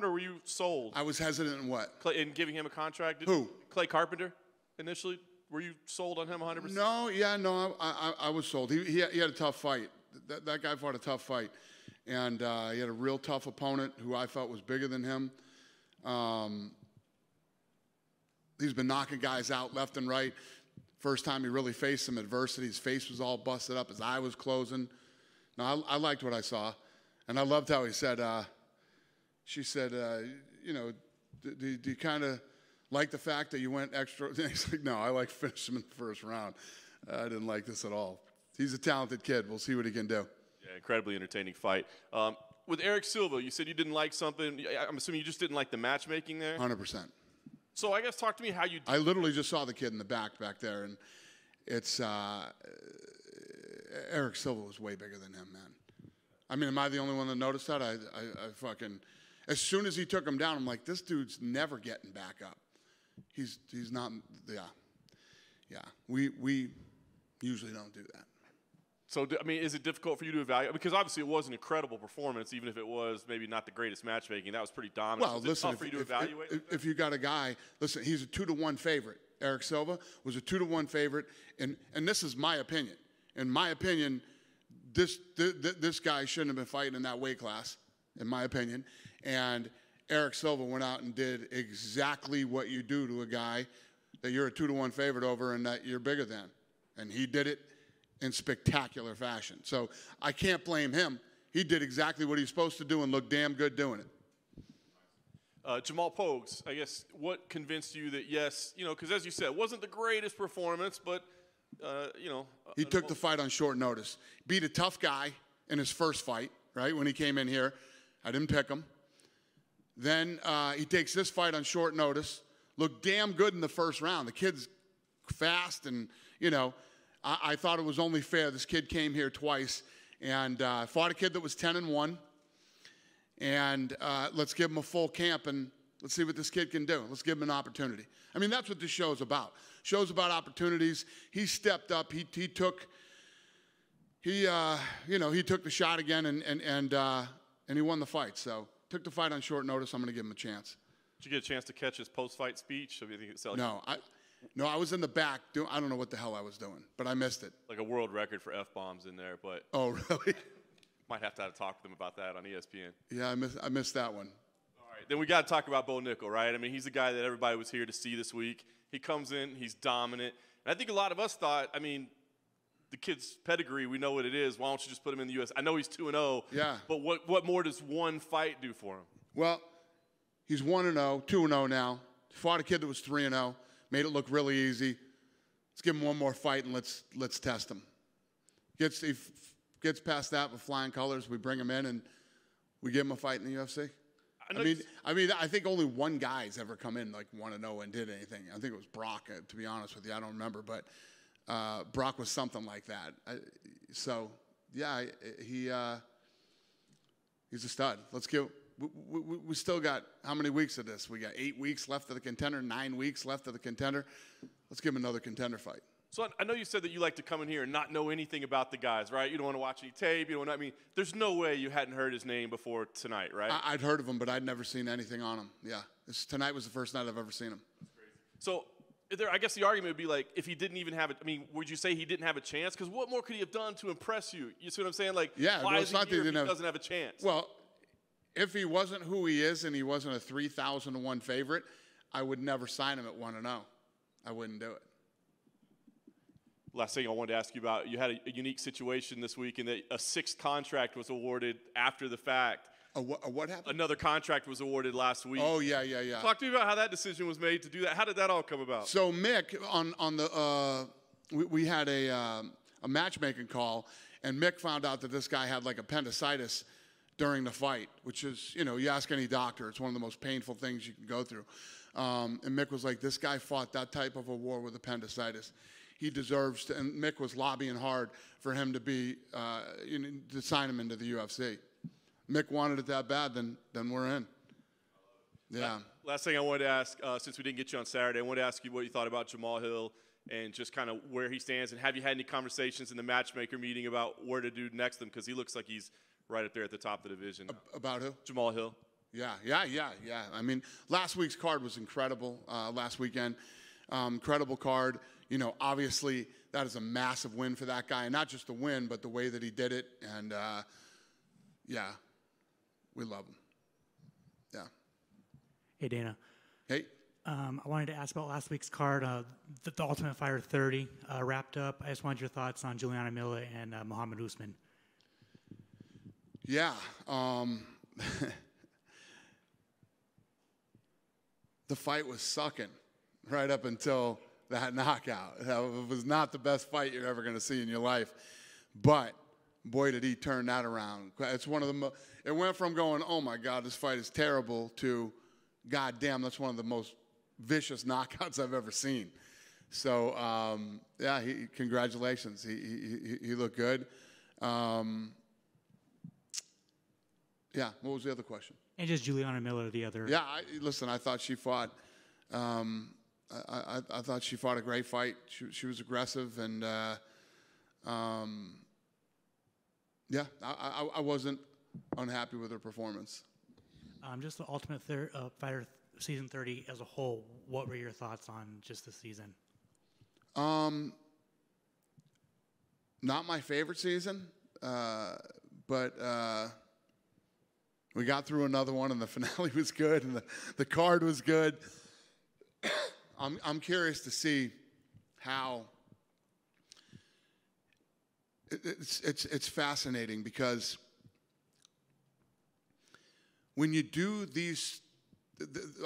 point, or were you sold? I was hesitant in what? In giving him a contract? Who? Clay Carpenter, initially? Were you sold on him 100%? No, yeah, no, I was sold. He had a tough fight. That guy fought a tough fight. And he had a real tough opponent who I felt was bigger than him. He's been knocking guys out left and right. First time he really faced some adversity, his face was all busted up, his eye was closing. No, I liked what I saw. And I loved how he said, she said, you know, do you kind of like the fact that you went extra? He's like, no, I like finishing him in the first round. I didn't like this at all. He's a talented kid. We'll see what he can do. Yeah, incredibly entertaining fight. With Eric Silva, you said you didn't like something. I'm assuming you just didn't like the matchmaking there? 100%. So I guess talk to me how you did. I literally just saw the kid in the back there, and it's Eric Silva was way bigger than him, man. I mean, am I the only one that noticed that? I fucking, as soon as he took him down, I'm like, this dude's never getting back up. He's not, yeah. We usually don't do that. So, I mean, is it difficult for you to evaluate? Because obviously it was an incredible performance, even if it was maybe not the greatest matchmaking. That was pretty dominant. Well, was it listen, tough for you to evaluate? If you got a guy, listen, he's a 2-to-1 favorite. Eric Silva was a 2-to-1 favorite, and this is my opinion. In my opinion, this guy shouldn't have been fighting in that weight class, in my opinion. And Eric Silva went out and did exactly what you do to a guy that you're a 2-to-1 favorite over and that you're bigger than. And he did it in spectacular fashion. So I can't blame him. He did exactly what he's supposed to do and looked damn good doing it. Jamal Pogues, I guess, what convinced you that, yes, you know, because as you said, it wasn't the greatest performance, but, you know. He took the fight on short notice. Beat a tough guy in his first fight, right, when he came in here. I didn't pick him. Then he takes this fight on short notice. Looked damn good in the first round. The kid's fast and, you know, I thought it was only fair. This kid came here twice and fought a kid that was 10-1. And let's give him a full camp and let's see what this kid can do. Let's give him an opportunity. I mean, that's what this show's about. Show's about opportunities. He stepped up. He took the shot again and he won the fight. So took the fight on short notice. I'm going to give him a chance. Did you get a chance to catch his post-fight speech? Or do you think it No, I was in the back. I don't know what the hell I was doing, but I missed it. Like a world record for F-bombs in there, but. Oh, really? Might have to talk with them about that on ESPN. Yeah, I missed that one. All right, then we got to talk about Bo Nickel, right? I mean, he's the guy that everybody was here to see this week. He comes in, he's dominant. And I think a lot of us thought, I mean, the kid's pedigree, we know what it is. Why don't you just put him in the U.S.? I know he's 2-0. Yeah. But what more does one fight do for him? Well, he's 1-0, 2-0 now. Fought a kid that was 3-0. Made it look really easy. Let's give him one more fight and let's test him. He gets past that with flying colors. We bring him in and we give him a fight in the UFC. I think only one guy's ever come in like 1-0 and did anything. I think it was Brock. To be honest with you, I don't remember, but Brock was something like that. He's a stud. Let's give. We still got how many weeks of this? We got 8 weeks left of the contender, 9 weeks left of the contender. Let's give him another contender fight. So I know you said that you like to come in here and not know anything about the guys, right? You don't want to watch any tape. You don't want to, I mean, there's no way you hadn't heard his name before tonight, right? I'd heard of him, but I'd never seen anything on him. Yeah, tonight was the first night I've ever seen him. That's crazy. So I guess the argument would be like, if he didn't even have it, I mean, would you say he didn't have a chance? Because what more could he have done to impress you? You see what I'm saying? Like, yeah, why is he here if he doesn't have a chance? Well, if he wasn't who he is and he wasn't a 3,000-to-1 favorite, I would never sign him at 1-0. I wouldn't do it. Last thing I wanted to ask you about, you had a unique situation this week in that a 6th contract was awarded after the fact. What happened? Another contract was awarded last week. Oh, yeah. Talk to me about how that decision was made to do that. How did that all come about? So Mick, we had a matchmaking call, and Mick found out that this guy had like appendicitis during the fight, which is, you know, you ask any doctor, it's one of the most painful things you can go through. And Mick was like, this guy fought that type of a war with appendicitis. He deserves to, and Mick was lobbying hard for him to be, to sign him into the UFC. Mick wanted it that bad, then we're in. Yeah. Last thing I wanted to ask, since we didn't get you on Saturday, I wanted to ask you what you thought about Jamal Hill and just kind of where he stands, and have you had any conversations in the matchmaker meeting about where to do next to him, because he looks like he's right up there at the top of the division. About who? Jamal Hill. Yeah. I mean, last week's card was incredible. Last weekend, incredible card. You know, obviously that is a massive win for that guy, and not just the win, but the way that he did it. And yeah, we love him. Yeah. Hey, Dana. Hey. I wanted to ask about last week's card. The Ultimate Fighter 30 wrapped up. I just wanted your thoughts on Juliana Miller and Muhammad Usman. Yeah. The fight was sucking right up until that knockout. It was not the best fight you're ever going to see in your life. But, boy, did he turn that around. It's one of the it went from going, oh, my God, this fight is terrible, to, God damn, that's one of the most vicious knockouts I've ever seen. So, yeah, congratulations. He looked good. Yeah, what was the other question? And just Juliana Miller, the other. Yeah, listen, I thought she fought. I thought she fought a great fight. She was aggressive, and yeah, I wasn't unhappy with her performance. Just the Ultimate Fighter season 30 as a whole. What were your thoughts on just the season? Not my favorite season, but. We got through another one, and the finale was good, and the card was good. I'm curious to see how it's fascinating, because when you do these,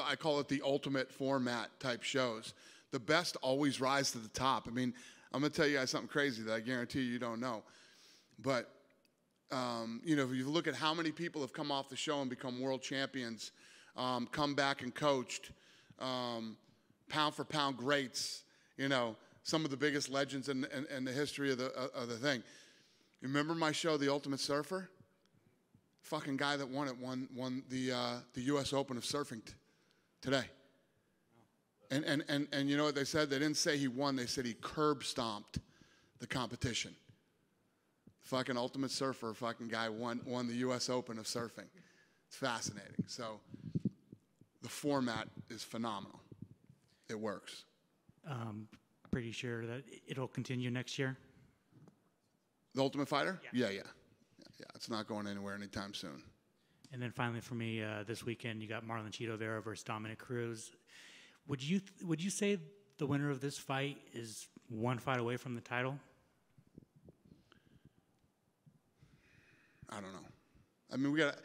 I call it the ultimate format type shows, the best always rise to the top. I mean, I'm going to tell you guys something crazy that I guarantee you don't know, but. You know, if you look at how many people have come off the show and become world champions, come back and coached, pound for pound greats, you know, some of the biggest legends in the history of the thing. You remember my show, The Ultimate Surfer? Fucking guy that won it won the U.S. Open of surfing today. And you know what they said? They didn't say he won. They said he curb stomped the competition. Fucking Ultimate Surfer, fucking guy won the U.S. Open of surfing. It's fascinating. So the format is phenomenal. It works. Pretty sure that it'll continue next year. The Ultimate Fighter? Yeah. Yeah. It's not going anywhere anytime soon. And then finally for me, this weekend you got Marlon Chito Vera versus Dominic Cruz. Would you say the winner of this fight is one fight away from the title? I don't know. I mean, we got to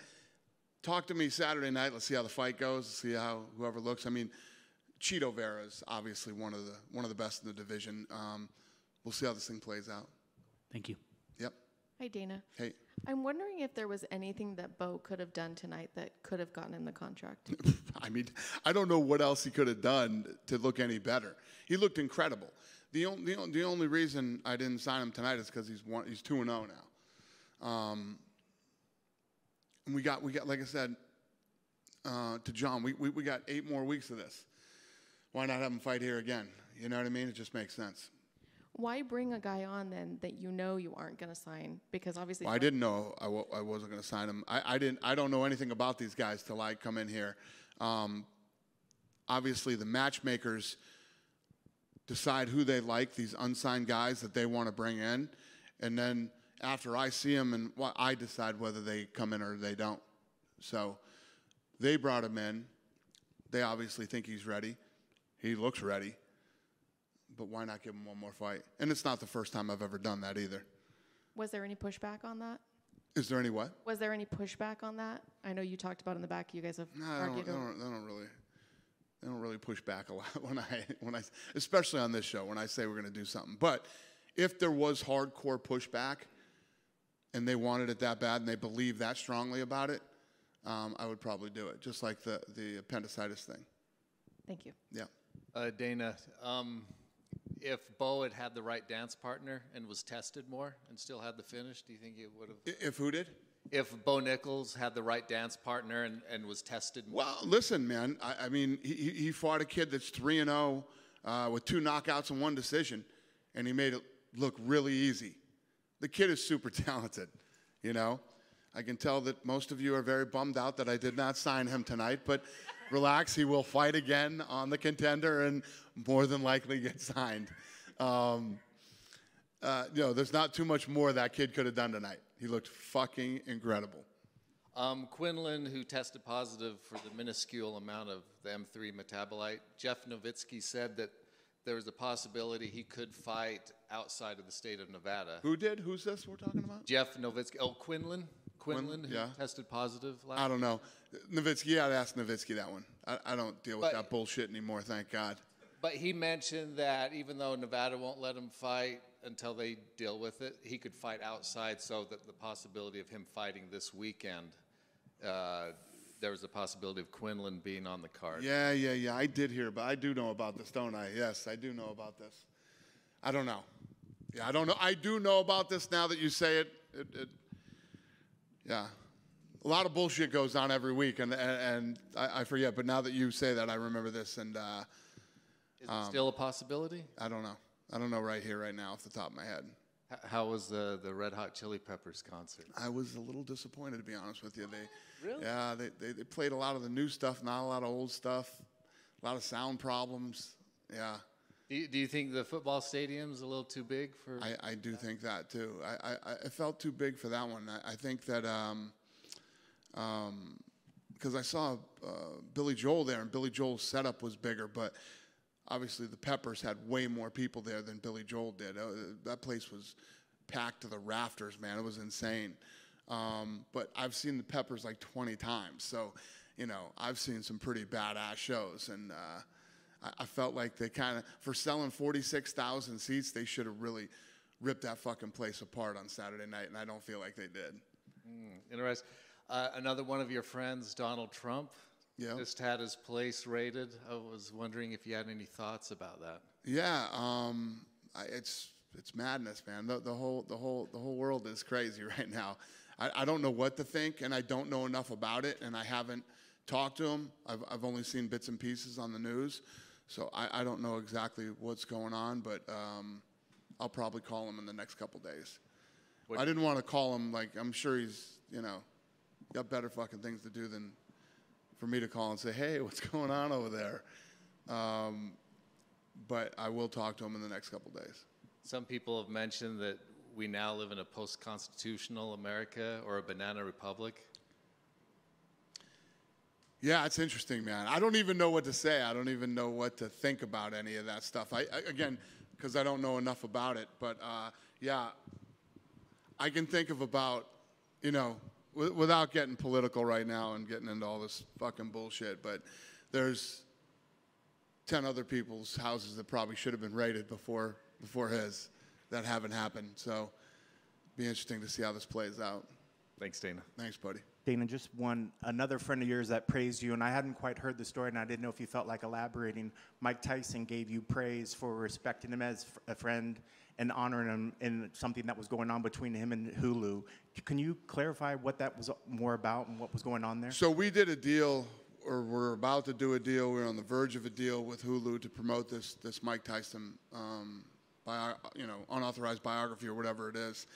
talk to me Saturday night. Let's see how the fight goes. See how whoever looks. I mean, Chito Vera is obviously one of the best in the division. We'll see how this thing plays out. Thank you. Yep. Hi, Dana. Hey. I'm wondering if there was anything that Bo could have done tonight that could have gotten in the contract. I mean, I don't know what else he could have done to look any better. He looked incredible. The only reason I didn't sign him tonight is because he's 2-0 now. And we got like I said to John, we got 8 more weeks of this. Why not have him fight here again? You know what I mean? It just makes sense. Why bring a guy on then that you know you aren't going to sign? Because obviously, well, I didn't know I wasn't going to sign him. I don't know anything about these guys till I come in here. Obviously, the matchmakers decide who they like, these unsigned guys that they want to bring in, and then after I see them, and I decide whether they come in or they don't. So they brought him in. They obviously think he's ready. He looks ready. But why not give him one more fight? And it's not the first time I've ever done that either. Was there any pushback on that? Is there any what? Was there any pushback on that? I know you talked about in the back. You guys have argued. They don't really push back a lot when I, especially on this show when I say we're going to do something. But if there was hardcore pushback, and they wanted it that bad, and they believe that strongly about it, I would probably do it, just like the appendicitis thing. Thank you. Yeah. Dana, if Bo had the right dance partner and was tested more and still had the finish, do you think he would have? If who did? If Bo Nichols had the right dance partner and was tested more? Well, listen, man. I mean, he fought a kid that's 3-0 with 2 knockouts and 1 decision, and he made it look really easy. The kid is super talented, you know. I can tell that most of you are very bummed out that I did not sign him tonight, but relax, he will fight again on the Contender and more than likely get signed. There's not too much more that kid could have done tonight. He looked fucking incredible. Quinlan, who tested positive for the minuscule amount of the M3 metabolite, Jeff Nowitzki said that there was a possibility he could fight outside of the state of Nevada. Who did? Who's this we're talking about? Jeff Nowitzki. Oh, Quinlan, who yeah. tested positive last I don't know. Nowitzki, yeah, I'd ask Nowitzki that one. I don't deal with that bullshit anymore, thank God. But he mentioned that even though Nevada won't let him fight until they deal with it, he could fight outside, so that the possibility of him fighting this weekend, there was a possibility of Quinlan being on the card. Yeah, I did hear, but I do know about this, don't I? Yes, I do know about this. I don't know. Yeah, I don't know. I do know about this now that you say it. Yeah. A lot of bullshit goes on every week, and I forget, but now that you say that, I remember this. And is it still a possibility? I don't know. I don't know right here, right now, off the top of my head. How was the Red Hot Chili Peppers concert? I was a little disappointed, to be honest with you. Really? Yeah, they played a lot of the new stuff, not a lot of old stuff, a lot of sound problems. Yeah. Do you think the football stadium's a little too big for? I do think that too. I felt too big for that one. I think that because I saw Billy Joel there, and Billy Joel's setup was bigger, but obviously the Peppers had way more people there than Billy Joel did. That place was packed to the rafters, man. It was insane. But I've seen the Peppers like 20 times, so I've seen some pretty badass shows, and I felt like they kind of, for selling 46,000 seats, they should have really ripped that fucking place apart on Saturday night, and I don't feel like they did. Interesting. Another one of your friends, Donald Trump, just had his place raided. I was wondering if you had any thoughts about that. Yeah, it's madness, man. The whole world is crazy right now. I don't know what to think, and I don't know enough about it, and I haven't talked to him. I've only seen bits and pieces on the news, so I don't know exactly what's going on, but I'll probably call him in the next couple days. I didn't want to call him, like, I'm sure he's, got better fucking things to do than for me to call and say, hey, what's going on over there? But I will talk to him in the next couple days. Some people have mentioned that we now live in a post-constitutional America or a banana republic. Yeah, it's interesting, man. I don't even know what to say. I don't even know what to think about any of that stuff. Again, because I don't know enough about it. But, yeah, I can think of about, without getting political right now and getting into all this fucking bullshit, but there's 10 other people's houses that probably should have been raided before his that haven't happened. So be interesting to see how this plays out. Thanks, Dana. Thanks, buddy. Dana, just another friend of yours that praised you, and I hadn't quite heard the story, and I didn't know if you felt like elaborating. Mike Tyson gave you praise for respecting him as a friend and honoring him in something that was going on between him and Hulu. Can you clarify what that was more about and what was going on there? So we did a deal, or we're about to do a deal. We're on the verge of a deal with Hulu to promote this Mike Tyson, unauthorized biography or whatever it is.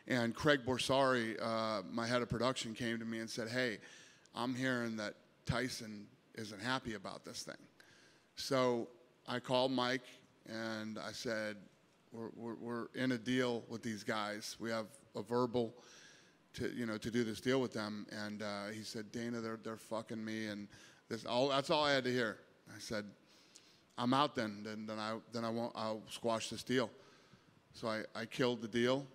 And Craig Borsari, my head of production, came to me and said, hey, I'm hearing that Tyson isn't happy about this thing. So I called Mike and I said, we're in a deal with these guys. We have a verbal to do this deal with them. And he said, Dana, they're fucking me. And that's all I had to hear. I said, I'm out then I'll squash this deal. So I killed the deal.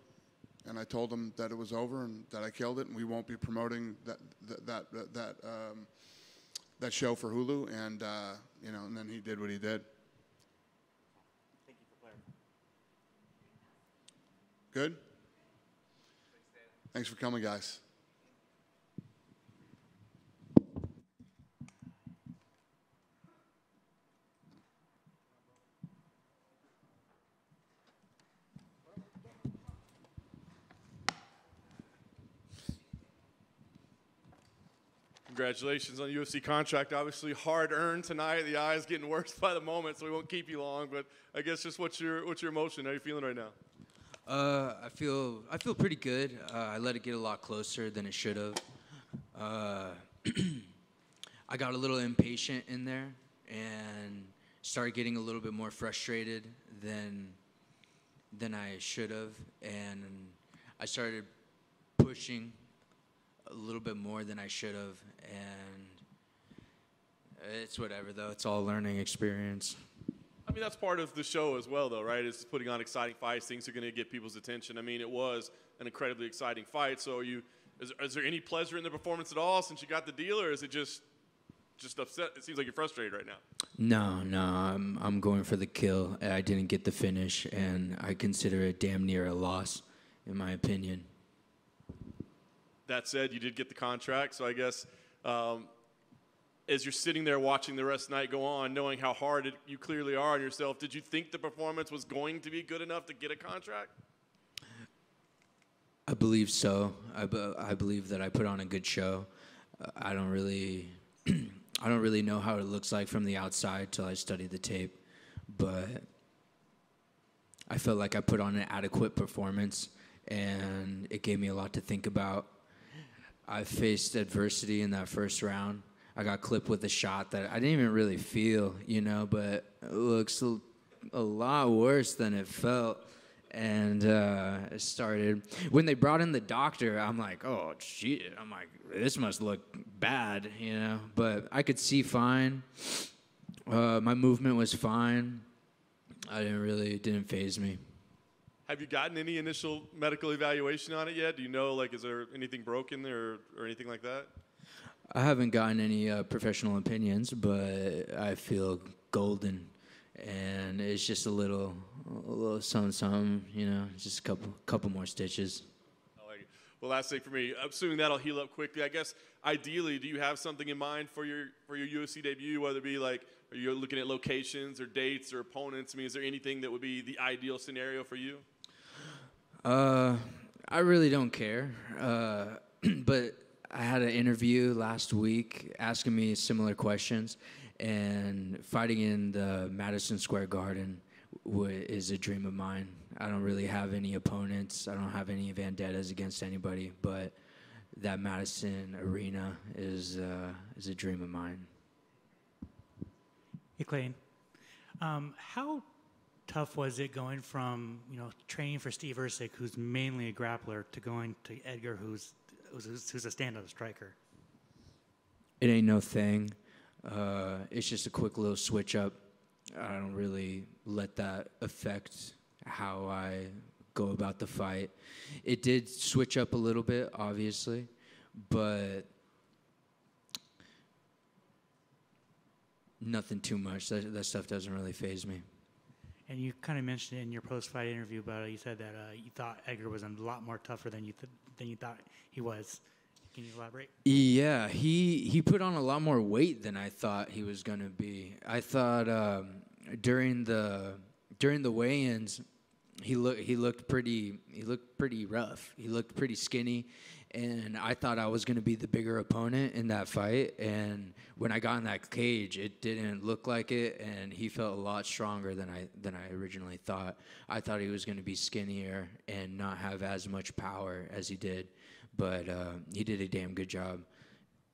And I told him that it was over and that I killed it, and we won't be promoting that show for Hulu. And and then he did what he did. Thank you for clarifying. Good. Thanks for coming, guys. Congratulations on the UFC contract. Obviously hard-earned tonight. The eye is getting worse by the moment, so we won't keep you long. But I guess just what's your emotion? How are you feeling right now? I feel pretty good. I let it get a lot closer than it should have. I got a little impatient in there and started getting a little bit more frustrated than I should have, and I started pushing a little bit more than I should have, and it's whatever though. It's all learning experience. I mean, that's part of the show as well, though, right? It's putting on exciting fights. Things are going to get people's attention. I mean, it was an incredibly exciting fight. So, is there any pleasure in the performance at all since you got the deal, or is it just upset? It seems like you're frustrated right now. No, I'm going for the kill. I didn't get the finish, and I consider it damn near a loss, in my opinion. That said, you did get the contract, so I guess as you're sitting there watching the rest of the night go on, knowing how hard you clearly are on yourself, did you think the performance was going to be good enough to get a contract? I believe so. I believe that I put on a good show. I don't really know how it looks like from the outside till I study the tape, but I felt like I put on an adequate performance, and it gave me a lot to think about. I faced adversity in that first round. I got clipped with a shot that I didn't even really feel, but it looks a lot worse than it felt. And it started, when they brought in the doctor, I'm like, oh, shit. I'm like, this must look bad, But I could see fine. My movement was fine. It didn't faze me. Have you gotten any initial medical evaluation on it yet? Do you know, is there anything broken there or anything like that? I haven't gotten any professional opinions, but I feel golden, and it's just a little something, just a couple more stitches. I like it. Well, last thing for me, assuming that'll heal up quickly, I guess ideally, do you have something in mind for your UFC debut? Whether it be are you looking at locations or dates or opponents? I mean, is there anything that would be the ideal scenario for you? I really don't care, but I had an interview last week asking me similar questions, and fighting in the Madison Square Garden is a dream of mine. I don't really have any opponents. I don't have any vendettas against anybody, but that Madison arena is a dream of mine. Hey, Clayton. How tough was it going from training for Steve Ercik, who's mainly a grappler, to going to Edgar, who's a stand-up striker? It ain't no thing. It's just a quick little switch up. I don't really let that affect how I go about the fight. It did switch up a little bit, obviously, but nothing too much. That stuff doesn't really faze me. And you kind of mentioned it in your post-fight interview, but you said that you thought Edgar was a lot more tougher than you thought he was. Can you elaborate? Yeah, he put on a lot more weight than I thought he was going to be. I thought during the weigh-ins, he looked pretty rough. He looked pretty skinny, and I thought I was going to be the bigger opponent in that fight. And when I got in that cage, it didn't look like it, and he felt a lot stronger than I originally thought. I thought he was going to be skinnier and not have as much power as he did, but he did a damn good job.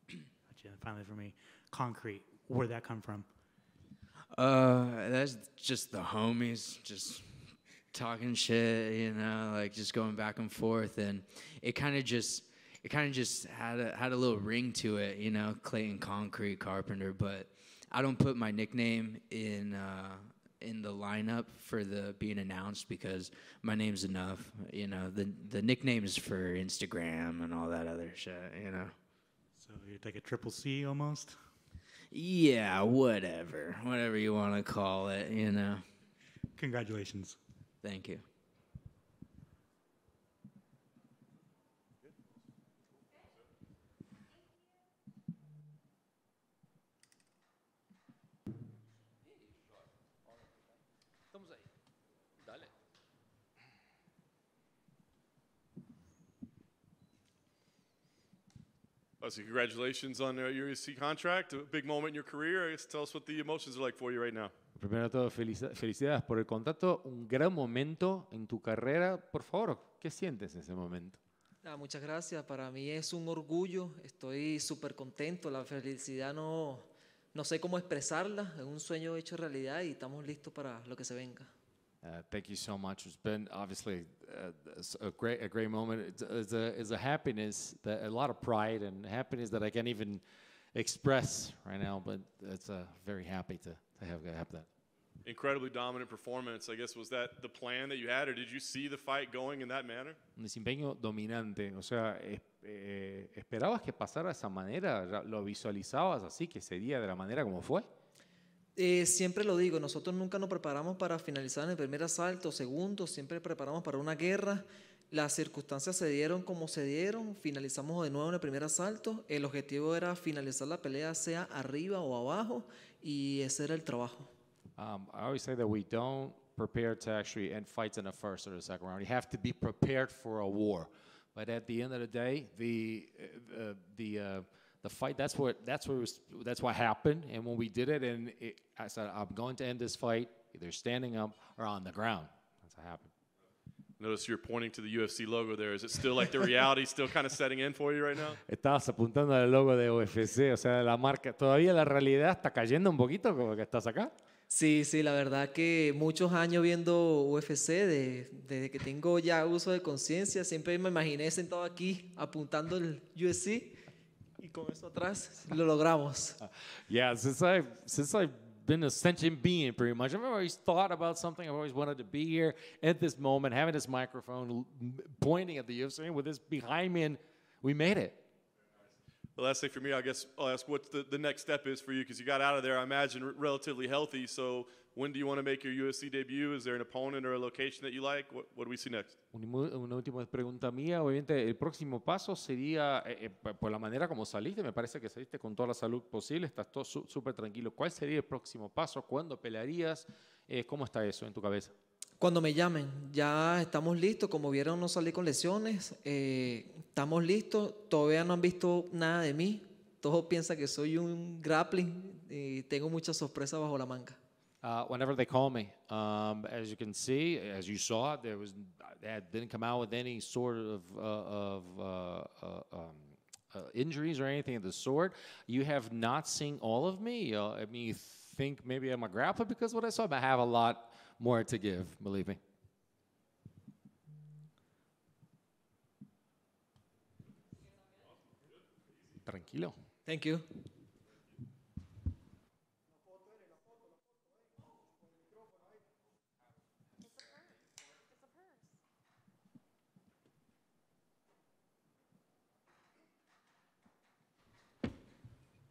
Gotcha. Finally, for me, concrete. Where'd that come from? That's just the homies, just talking shit, just going back and forth, and it kind of just had a little ring to it, Clayton Concrete Carpenter. But I don't put my nickname in the lineup for the being announced because my name's enough. The nickname is for Instagram and all that other shit. So you're like a triple C almost. Yeah, whatever you want to call it. Congratulations. Thank you. So congratulations on your UFC contract, a big moment in your career. I guess tell us what the emotions are like for you right now. Primero de todo, felicidades por el contrato, un gran momento en tu carrera. Por favor, ¿qué sientes en ese momento? Muchas gracias, para mí es un orgullo, estoy súper contento, la felicidad no sé cómo expresarla, es un sueño hecho realidad y estamos listos para lo que se venga. Thank you so much. It's been obviously a great moment. It's a happiness, a lot of pride and happiness that I can't even express right now. But it's very happy to have that. Incredibly dominant performance. I guess was that the plan that you had, or did you see the fight going in that manner? Un desempeño dominante. O sea, ¿esperabas que pasara de esa manera? ¿Lo visualizabas así, que sería de la manera como fue? Siempre lo digo, nosotros nunca nos preparamos para finalizar en el primer asalto, segundo, siempre preparamos para una guerra. Las circunstancias se dieron como se dieron, finalizamos de nuevo en el primer asalto. El objetivo era finalizar la pelea, sea arriba o abajo, y ese era el trabajo. I always say that we don't prepare to actually end fights in the first or the second round. You have to be prepared for a war. But at the end of the day, the fight, that's what happened. And when we did it, I said, I'm going to end this fight either standing up or on the ground. That's what happened. Notice you're pointing to the UFC logo there. Is it still like the reality still kind of setting in for you right now? Estabas apuntando al logo de UFC, o sea, la marca. ¿Todavía la realidad está cayendo un poquito como que estás acá? Sí, la verdad que muchos años viendo UFC, desde que tengo ya uso de conciencia, siempre me imaginé sentado aquí apuntando el UFC y con eso atrás lo logramos. Yeah, since I've been a sentient being pretty much, I've always thought about something. I've always wanted to be here at this moment, having this microphone, pointing at the UFC with this behind me, and we made it. The last thing for me, I guess I'll ask what the next step is for you, because you got out of there, I imagine, relatively healthy. So when do you want to make your UFC debut? Is there an opponent or a location that you like? What do we see next? Una última pregunta mía. Obviamente, el próximo paso sería, por la manera como saliste, me parece que saliste con toda la salud posible, estás todo súper tranquilo. ¿Cuál sería el próximo paso? ¿Cuándo pelearías? ¿Cómo está eso en tu cabeza? Cuando me llamen, ya estamos listos. Como vieron, no salí con lesiones. Estamos listos. Todavía no han visto nada de mí. Todos piensan que soy un grappling y tengo muchas sorpresas bajo la manga. Whenever they call me, as you can see, as you saw, that didn't come out with any sort of injuries or anything of the sort. You have not seen all of me. I mean, you think maybe I'm a grappler because of what I saw, but I have a lot more to give, believe me. Tranquilo. Thank you.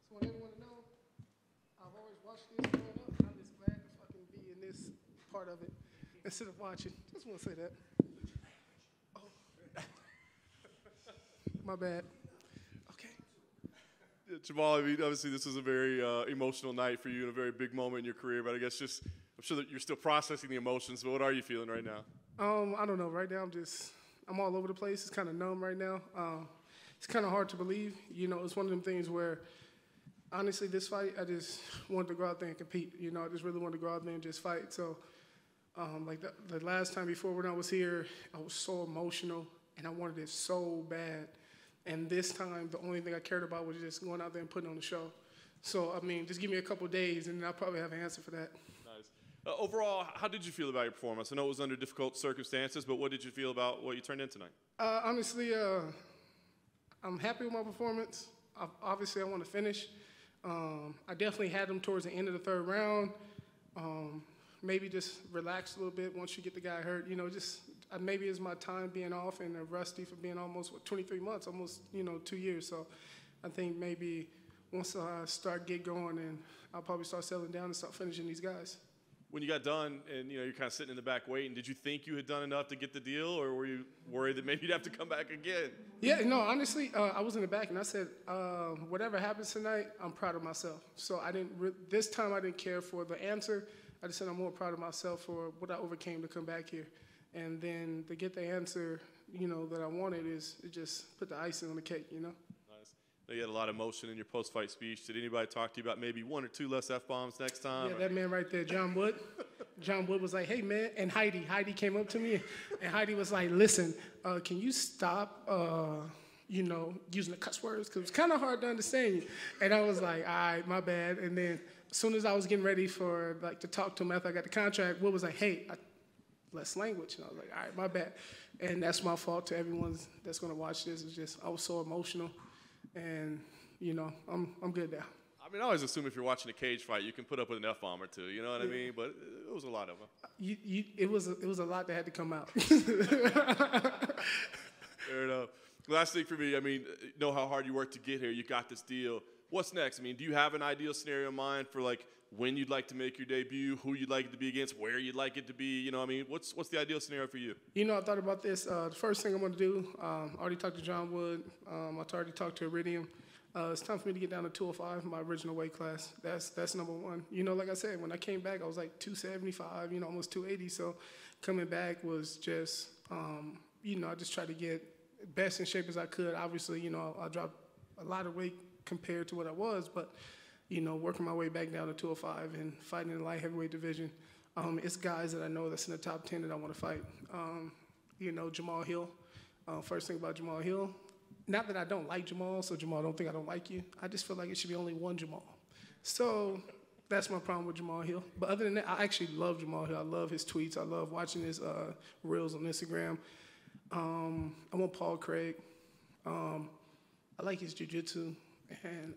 So I want to know, I've always watched this growing up. I'm just glad to fucking be in this part of it instead of watching. Just want to say that. Oh. My bad. Okay. Yeah, Jamal, I mean, obviously this was a very emotional night for you and a very big moment in your career, but I guess I'm sure that you're still processing the emotions, but what are you feeling right now? I don't know. Right now I'm all over the place. It's kind of numb right now. It's kind of hard to believe. You know, it's one of them things where, honestly, this fight, I just wanted to go out there and compete. You know, I just really wanted to go out there and just fight. So, like the last time before when I was here, I was so emotional, and I wanted it so bad. And this time, the only thing I cared about was just going out there and putting on the show. So, I mean, just give me a couple of days, and I'll probably have an answer for that. Nice. Overall, how did you feel about your performance? I know it was under difficult circumstances, but what did you feel about what you turned in tonight? Honestly, I'm happy with my performance. Obviously, I want to finish. I definitely had them towards the end of the third round. Maybe just relax a little bit once you get the guy hurt. You know, just maybe it's my time being off and rusty for being almost 23 months, almost 2 years. So I think maybe once I start get going, and I'll probably start settling down and start finishing these guys. When you got done and you're kind of sitting in the back waiting, did you think you had done enough to get the deal, or were you worried that maybe you'd have to come back again? Yeah, no, honestly, I was in the back and I said, whatever happens tonight, I'm proud of myself. So this time I didn't care for the answer. I just said I'm more proud of myself for what I overcame to come back here. And then to get the answer, that I wanted it just put the icing on the cake, Nice. You had a lot of emotion in your post-fight speech. Did anybody talk to you about maybe 1 or 2 less F-bombs next time? Yeah, that man right there, John Wood. John Wood was like, hey, man, and Heidi came up to me, and Heidi was like, listen, can you stop, using the cuss words? Because it's kind of hard to understand you. And I was like, all right, my bad. And then as soon as I was getting ready for, to talk to him after I got the contract, Wood was like, hey, less language. And I was like, all right, my bad. And that's my fault to everyone that's going to watch this. It's just I was so emotional. And, I'm good now. I mean, I always assume if you're watching a cage fight, you can put up with an F-bomb or 2, you know what I mean? But it was a lot of them. It was a lot that had to come out. Fair enough. Last thing for me, I mean, know how hard you worked to get here. You got this deal. What's next? I mean, do you have an ideal scenario in mind for, when you'd like to make your debut, who you'd like it to be against, where you'd like it to be? What's the ideal scenario for you? I thought about this. The first thing I'm going to do, I already talked to John Wood. I already talked to Iridium. It's time for me to get down to 205, my original weight class. That's number one. Like I said, when I came back, I was like 275, almost 280. So coming back was just, I just tried to get best in shape as I could. Obviously, I dropped a lot of weight compared to what I was, but working my way back down to 205 and fighting in the light heavyweight division. It's guys that I know that's in the top 10 that I want to fight. Jamal Hill. First thing about Jamal Hill, not that I don't like Jamal, so Jamal, don't think I don't like you. I just feel like it should be only one Jamal. So that's my problem with Jamal Hill. But other than that, I actually love Jamal Hill. I love his tweets. I love watching his reels on Instagram. I want Paul Craig. I like his jiu-jitsu, and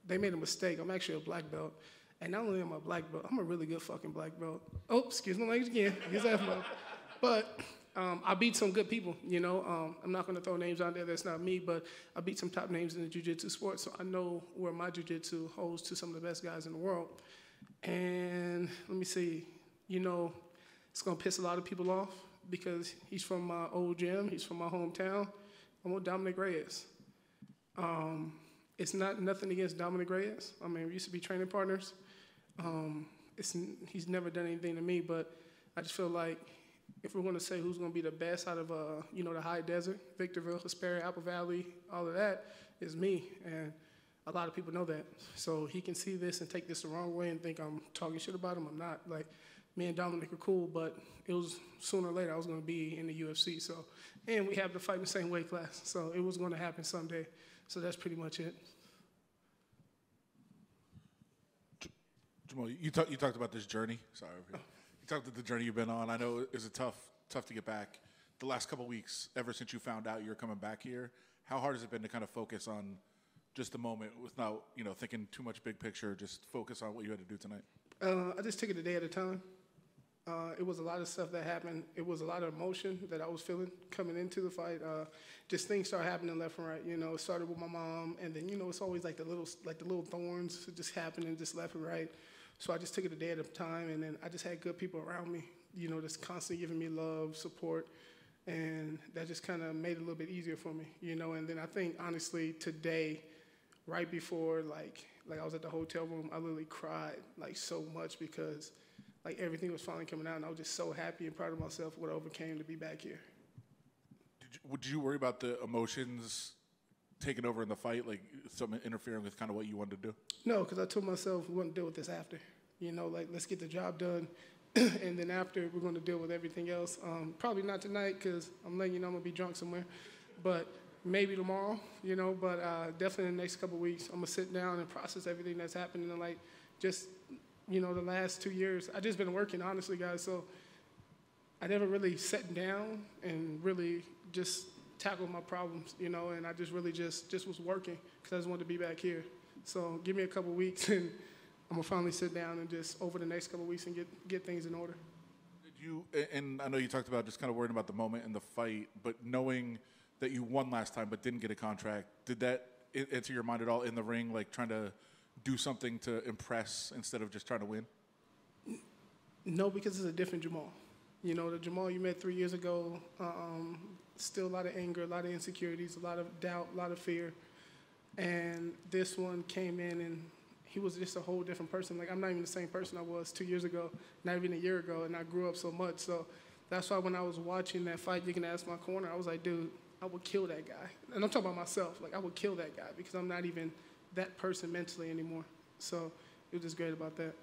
they made a mistake. I'm actually a black belt. And not only am I a black belt, I'm a really good fucking black belt. Oh, excuse my language again. Use that mode. But I beat some good people, I'm not going to throw names out there that's not me, but I beat some top names in the jiu-jitsu sport, so I know where my jiu-jitsu holds to some of the best guys in the world. And let me see, it's going to piss a lot of people off because he's from my old gym. He's from my hometown. I want Dominic Reyes. It's nothing against Dominic Reyes. I mean, we used to be training partners. He's never done anything to me, but I just feel like if we're going to say who's going to be the best out of, the high desert, Victorville, Hesperia, Apple Valley, all of that, is me. And a lot of people know that. So he can see this and take this the wrong way and think I'm talking shit about him. I'm not. Me and Dominic are cool, but it was sooner or later I was going to be in the UFC. So, and we have to fight in the same weight class. So it was going to happen someday. So that's pretty much it. Jamal, you talked about this journey. Sorry. You talked about the journey you've been on. I know it's tough to get back. The last couple of weeks, ever since you found out you're coming back here, how hard has it been to kind of focus on just the moment without, thinking too much big picture, just focus on what you had to do tonight? I just took it a day at a time. It was a lot of stuff that happened. It was a lot of emotion that I was feeling coming into the fight. Just things started happening left and right. It started with my mom, and then it's always the little thorns just happening just left and right. So I just took it a day at a time, and then I just had good people around me, just constantly giving me love, support, and that just kind of made it a little bit easier for me, And then I think honestly today, right before I was at the hotel room, I literally cried so much because everything was finally coming out, and I was just so happy and proud of myself for what I overcame to be back here. Would you worry about the emotions taking over in the fight, something interfering with kind of what you wanted to do? No, because I told myself we're going to deal with this after. Let's get the job done, and then after we're going to deal with everything else. Probably not tonight because I'm letting you know I'm going to be drunk somewhere, but maybe tomorrow, but definitely in the next couple of weeks, I'm going to sit down and process everything that's happening and the last 2 years. I've just been working, honestly, guys, so I never really sat down and really just tackled my problems, and I just really just was working because I just wanted to be back here. So give me a couple weeks, and I'm going to finally sit down and just over the next couple weeks and get things in order. And I know you talked about just kind of worrying about the moment in the fight, but knowing that you won last time but didn't get a contract, did that enter your mind at all in the ring, trying to do something to impress instead of just trying to win? No, because it's a different Jamal. The Jamal you met 3 years ago, still a lot of anger, a lot of insecurities, a lot of doubt, a lot of fear. And this one came in and he was just a whole different person. I'm not even the same person I was 2 years ago, not even a year ago, and I grew up so much. So that's why when I was watching that fight, you can ask my corner, I was like, dude, I would kill that guy. And I'm talking about myself. Like, I would kill that guy because I'm not even that person mentally anymore. So it was just great about that.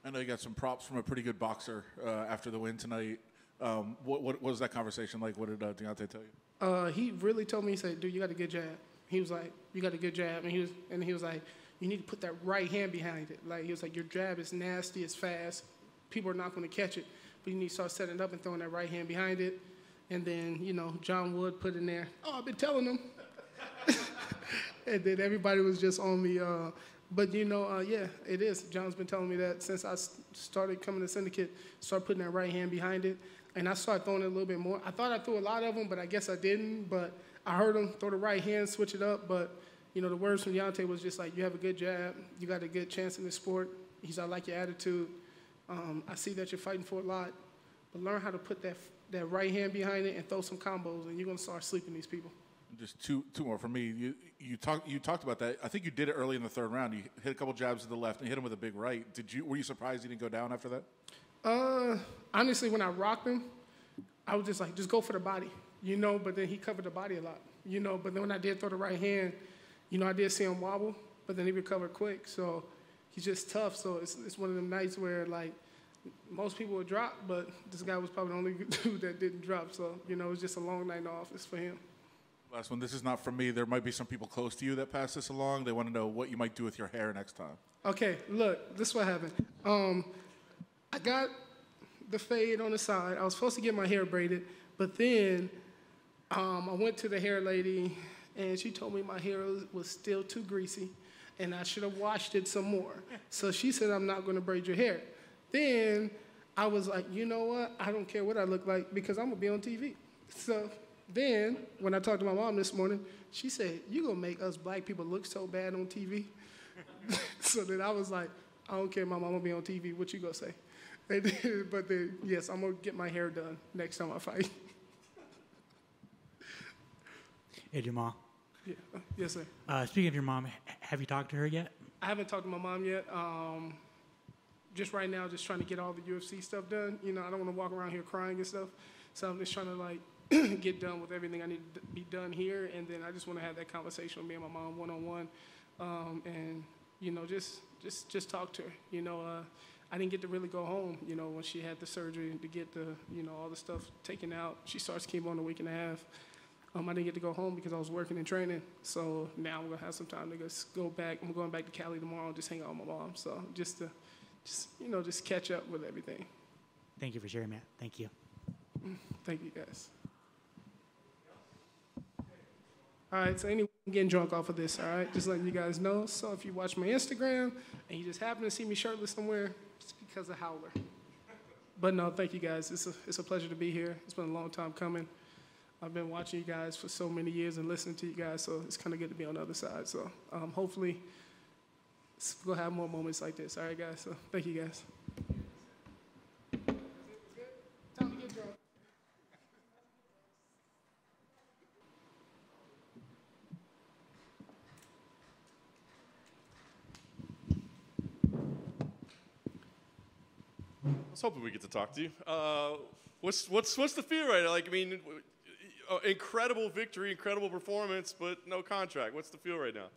I know you got some props from a pretty good boxer after the win tonight. What was that conversation like? What did Deontay tell you? He really told me, he said, dude, you got a good jab. He was like, you got a good jab. And he was like, you need to put that right hand behind it. Like, he was like, your jab is nasty, it's fast. People are not going to catch it. But you need to start setting it up and throwing that right hand behind it. And then, you know, John Wood put in there, oh, I've been telling them. And then everybody was just on me. But, you know, yeah, it is. John's been telling me that since I started coming to Syndicate, start putting that right hand behind it. And I started throwing it a little bit more. I thought I threw a lot of them, but I guess I didn't. But I heard him throw the right hand, switch it up. But, you know, the words from Deontay was just like, you have a good jab. You got a good chance in this sport. He's I like your attitude. I see that you're fighting for a lot. But learn how to put that right hand behind it and throw some combos, and you're going to start sleeping these people. Just two more for me. You talked about that. I think you did it early in the third round. You hit a couple jabs to the left and hit him with a big right. Were you surprised he didn't go down after that? Honestly, when I rocked him, I was just like, just go for the body, you know. But then he covered the body a lot, you know. But then when I did throw the right hand, you know, I did see him wobble, but then he recovered quick. So he's just tough. So it's one of them nights where like most people would drop, but this guy was probably the only dude that didn't drop. So you know, it was just a long night in the office for him. Last one. This is not from me. There might be some people close to you that pass this along. They want to know what you might do with your hair next time. Okay, look, this is what happened. I got the fade on the side. I was supposed to get my hair braided, but then I went to the hair lady, and she told me my hair was still too greasy, and I should have washed it some more. So she said, I'm not going to braid your hair. Then I was like, you know what? I don't care what I look like because I'm going to be on TV. So then when I talked to my mom this morning, she said, you're going to make us black people look so bad on TV? So then I was like, I don't care, Mom, I'm going to be on TV. What you going to say? But then, yes, I'm going to get my hair done next time I fight. Hey, Jamal. Yeah. Yes, sir. Speaking of your mom, have you talked to her yet? I haven't talked to my mom yet. Just right now, just trying to get all the UFC stuff done. You know, I don't want to walk around here crying and stuff. So I'm just trying to, like, get done with everything I need to be done here. And then I just want to have that conversation with me and my mom one-on-one. And, you know, just talk to her. You know, I didn't get to really go home, you know, when she had the surgery to get the, you know, all the stuff taken out. She starts chemo in a week and a half. I didn't get to go home because I was working and training. So now I'm going to have some time to go back. I'm going back to Cali tomorrow and just hang out with my mom. So just catch up with everything. Thank you for sharing, Matt. Thank you. Thank you, guys. All right, so anyway, I'm getting drunk off of this, all right? Just letting you guys know. So if you watch my Instagram and you just happen to see me shirtless somewhere, it's because of Howler. But no, thank you guys. It's a pleasure to be here. It's been a long time coming. I've been watching you guys for so many years and listening to you guys, so it's kind of good to be on the other side. So hopefully we'll have more moments like this. All right, guys? So thank you, guys. Time to get drunk. I was hoping we get to talk to you. What's the feel right now? Like, I mean, incredible victory, incredible performance, but no contract. What's the feel right now?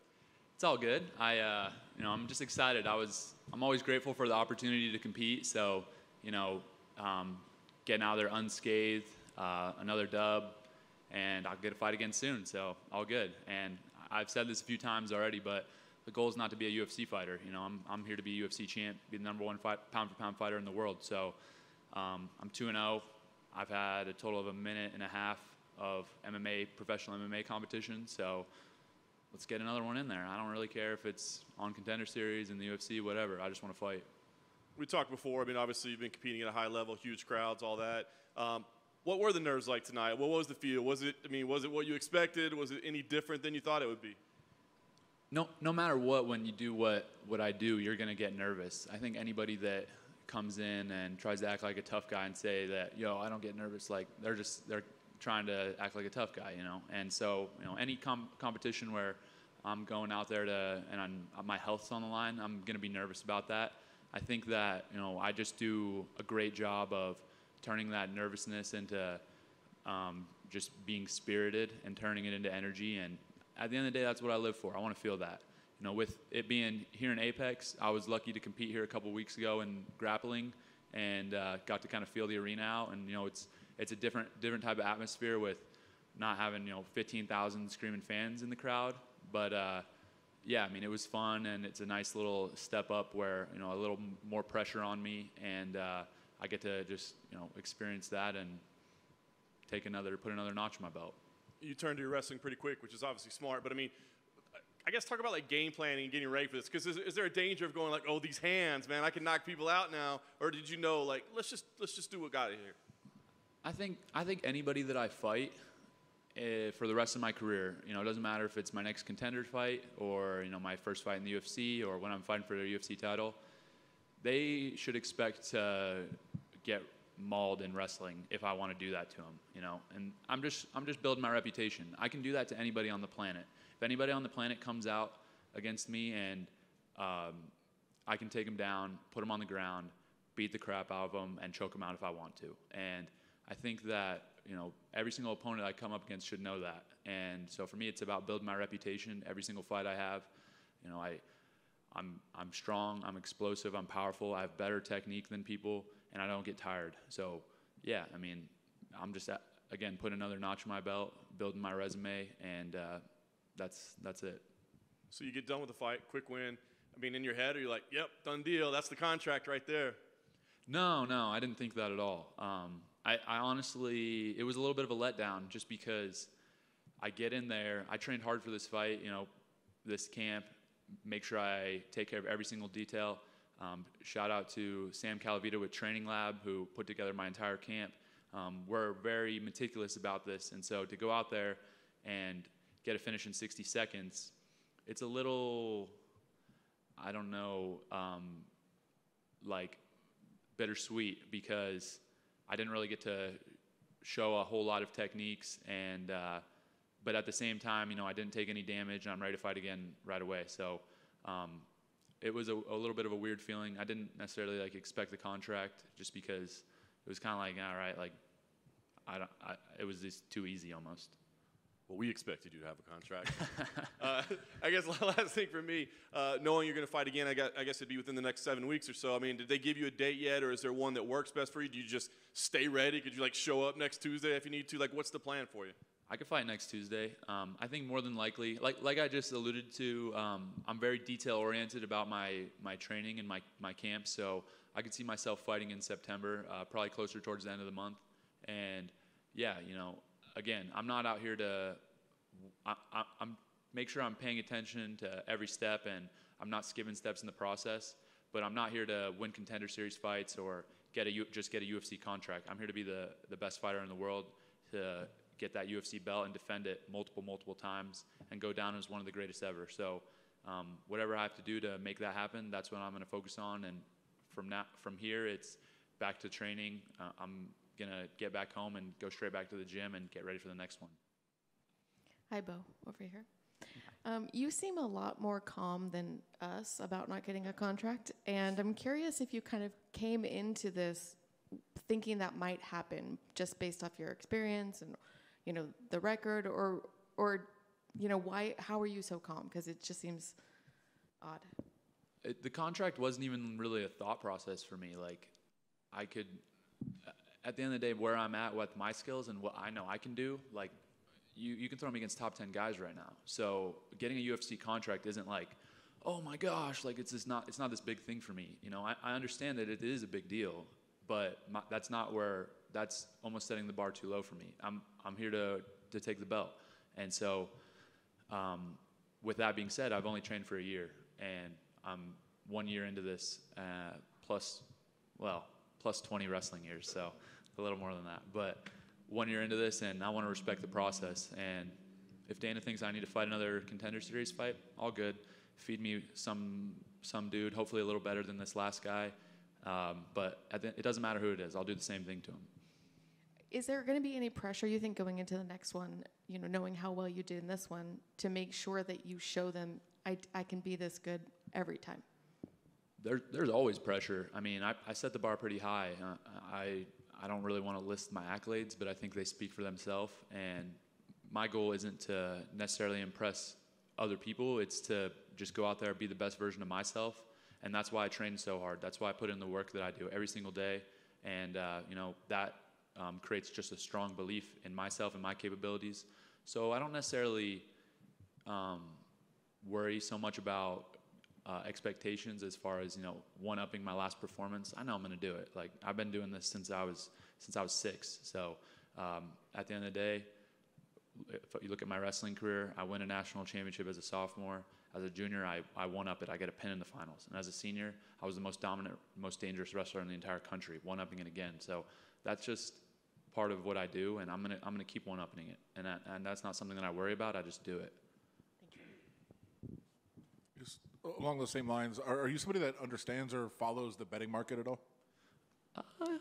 It's all good. I'm just excited. I'm always grateful for the opportunity to compete. So, getting out of there unscathed, another dub, and I'll get a fight again soon. So all good. And I've said this a few times already, but the goal is not to be a UFC fighter. I'm here to be a UFC champ, be the number one pound-for-pound fighter in the world. So I'm 2-0. I've had a total of 1.5 minutes of professional MMA competition. So let's get another one in there. I don't really care if it's on Contender Series, in the UFC, whatever. I just want to fight. We talked before. I mean, obviously you've been competing at a high level, huge crowds, all that. What were the nerves like tonight? What was the feel? Was it what you expected? Was it any different than you thought it would be? No matter what, when you do what I do, you're going to get nervous. I think anybody that comes in and tries to act like a tough guy and say that, I don't get nervous, like they're trying to act like a tough guy, And so, any competition where I'm going out there and my health's on the line, I'm going to be nervous about that. I think that, I just do a great job of turning that nervousness into just being spirited and turning it into energy. And at the end of the day, that's what I live for. I want to feel that. You know, with it being here in Apex, I was lucky to compete here a couple weeks ago in grappling, and got to kind of feel the arena out. And you know, it's a different type of atmosphere with not having 15,000 screaming fans in the crowd. But yeah, I mean, it was fun, and it's a nice little step up where a little more pressure on me, and I get to just experience that and put another notch in my belt. You turned to your wrestling pretty quick, which is obviously smart. But I mean, I guess talk about like game planning and getting ready for this. Because is there a danger of going like, oh, these hands, man, I can knock people out now, or did you know like let's just do what got it here? I think anybody that I fight for the rest of my career, it doesn't matter if it's my next contender fight or my first fight in the UFC or when I'm fighting for the UFC title, they should expect to get mauled in wrestling if I want to do that to them, And I'm just building my reputation. I can do that to anybody on the planet. If anybody on the planet comes out against me and I can take them down, put them on the ground, beat the crap out of them, and choke them out if I want to. And I think that every single opponent I come up against should know that. And so for me, it's about building my reputation. Every single fight I have, I'm strong, I'm explosive, I'm powerful, I have better technique than people, and I don't get tired. So yeah, I mean, I'm just again putting another notch in my belt, building my resume, and that's it. So you get done with the fight, quick win. I mean, in your head, are you like, yep, done deal, that's the contract right there? No, I didn't think that at all. I honestly, it was a little bit of a letdown just because I get in there, I trained hard for this fight, this camp, make sure I take care of every single detail. Shout out to Sam Calavita with Training Lab who put together my entire camp. We're very meticulous about this, and so to go out there and get a finish in 60 seconds, it's a little, I don't know, like bittersweet because I didn't really get to show a whole lot of techniques, and but at the same time, I didn't take any damage, and I'm ready to fight again right away. So it was a little bit of a weird feeling. I didn't necessarily expect the contract just because it was kind of like, all right, it was just too easy almost. Well, we expected you to have a contract. I guess last thing for me, knowing you're going to fight again, I guess it'd be within the next 7 weeks or so. I mean, did they give you a date yet, or is there one that works best for you? Do you just stay ready? Could you show up next Tuesday if you need to? What's the plan for you? I could fight next Tuesday. I think more than likely, like I just alluded to, I'm very detail-oriented about my training and my camp, so I could see myself fighting in September, probably closer towards the end of the month. And yeah, again, I'm not out here to I'm make sure I'm paying attention to every step and I'm not skipping steps in the process, but I'm not here to win Contender Series fights or just get a UFC contract. I'm here to be the best fighter in the world, to get that UFC belt and defend it multiple times and go down as one of the greatest ever. So whatever I have to do to make that happen, that's what I'm going to focus on. And from here, it's back to training. I'm going to get back home and go straight back to the gym and get ready for the next one. Hi, Bo, over here. You seem a lot more calm than us about not getting a contract, and I'm curious if you kind of came into this thinking that might happen just based off your experience and, the record, or why? How are you so calm? Because it just seems odd. The contract wasn't even really a thought process for me. I could, at the end of the day, where I'm at with my skills and what I know I can do, you can throw me against top 10 guys right now. So getting a UFC contract isn't oh my gosh, it's not this big thing for me. I understand that it is a big deal, but that's almost setting the bar too low for me. I'm here to take the belt. And so with that being said, I've only trained for a year, and I'm 1 year into this, plus 20 wrestling years, so a little more than that. But 1 year into this, and I want to respect the process. And if Dana thinks I need to fight another Contender Series fight, all good. Feed me some dude, hopefully a little better than this last guy. But it doesn't matter who it is. I'll do the same thing to him. Is there going to be any pressure, you think, going into the next one, knowing how well you did in this one, to make sure that you show them I can be this good every time? There's always pressure. I mean, I set the bar pretty high. I I don't really want to list my accolades, but I think they speak for themselves. And my goal isn't to necessarily impress other people. It's to just go out there, be the best version of myself. And that's why I train so hard. That's why I put in the work that I do every single day. And, that creates just a strong belief in myself and my capabilities. So I don't necessarily worry so much about expectations as far as, one-upping my last performance. I know I'm going to do it. Like, I've been doing this since I was 6. So at the end of the day, if you look at my wrestling career, I win a national championship as a sophomore. As a junior, I one-up it. I get a pin in the finals. And as a senior, I was the most dominant, most dangerous wrestler in the entire country, one-upping it again. So that's just part of what I do, and I'm gonna keep one-upping it. And that's not something that I worry about. I just do it. Just along those same lines, are you somebody that understands or follows the betting market at all? A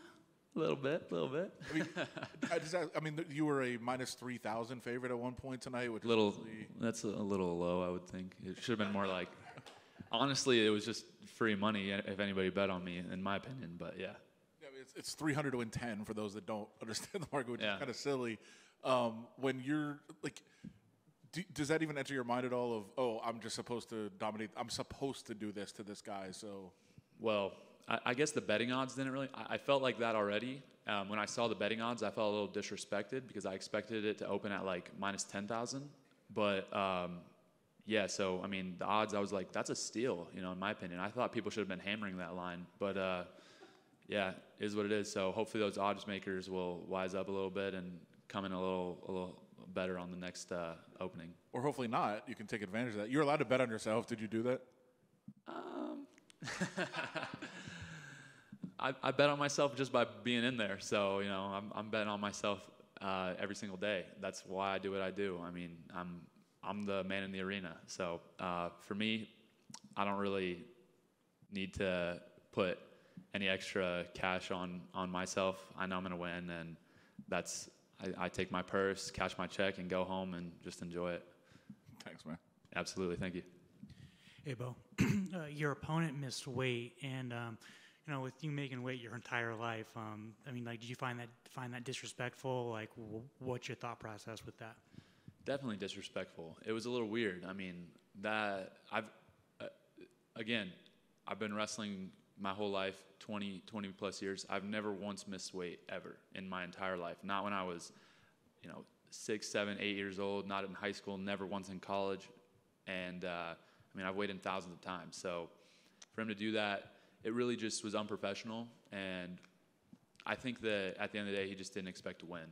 little bit. I mean, you were a minus 3,000 favorite at one point tonight, which that's a little low, I would think. It should have been more like, honestly, it was just free money if anybody bet on me, in my opinion. But yeah. It's 300 to win 10 for those that don't understand the market, which is kind of silly. When you're like, does that even enter your mind at all? Of I'm just supposed to dominate. I'm supposed to do this to this guy. So, well, I guess the betting odds didn't really. I felt like that already. When I saw the betting odds, I felt a little disrespected because I expected it to open at like minus 10,000. But yeah, so I mean, the odds, I was like, that's a steal, in my opinion. I thought people should have been hammering that line, but yeah, it is what it is. So hopefully those odds makers will wise up a little bit and come in a little better on the next opening. Or hopefully not. You can take advantage of that. You're allowed to bet on yourself. Did you do that? I bet on myself just by being in there. So, I'm betting on myself every single day. That's why I do what I do. I mean, I'm the man in the arena. So for me, I don't really need to put any extra cash on myself. I know I'm going to win, and I take my purse, cash my check, and go home and just enjoy it. Thanks, man. Absolutely. Thank you. Hey, Bo. Your opponent missed weight, and with you making weight your entire life, did you find that disrespectful? Like, what's your thought process with that? Definitely disrespectful. It was a little weird. I mean, I've been wrestling my whole life, 20 plus years. I've never once missed weight ever in my entire life. Not when I was, 6, 7, 8 years old, not in high school, never once in college. And I've weighed in thousands of times. So for him to do that, it really just was unprofessional. And I think that at the end of the day, he just didn't expect to win.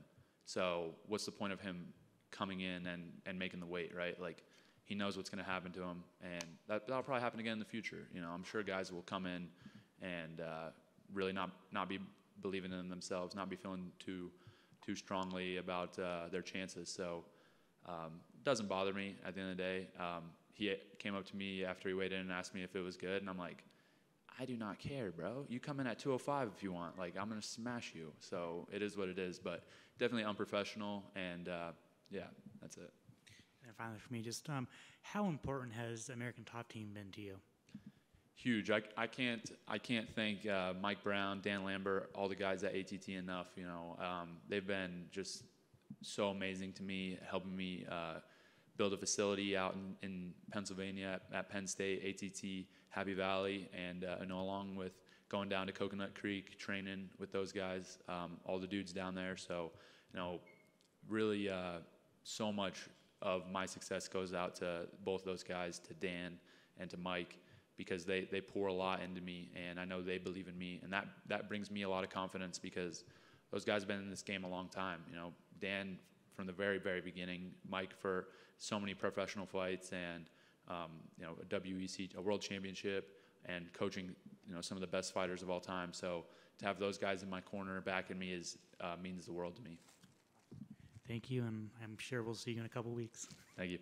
So what's the point of him coming in and making the weight, right? Like, he knows what's going to happen to him, and that'll probably happen again in the future. I'm sure guys will come in and really not be believing in themselves, not be feeling too strongly about their chances. So it doesn't bother me at the end of the day. He came up to me after he weighed in and asked me if it was good, and I'm like, I do not care, bro. You come in at 205 if you want. Like, I'm going to smash you. So it is what it is, but definitely unprofessional, and yeah, that's it. And finally, for me, just how important has American Top Team been to you? Huge. I can't thank Mike Brown, Dan Lambert, all the guys at ATT enough. They've been just so amazing to me, helping me build a facility out in Pennsylvania at Penn State, ATT, Happy Valley, and along with going down to Coconut Creek, training with those guys, all the dudes down there. So, really so much of my success goes out to both those guys, to Dan and to Mike, because they pour a lot into me, and I know they believe in me, and that brings me a lot of confidence because those guys have been in this game a long time. Dan from the very, very beginning, Mike for so many professional fights, and a WEC, a world championship, and coaching some of the best fighters of all time. So to have those guys in my corner backing me means the world to me. Thank you, and I'm sure we'll see you in a couple weeks. Thank you.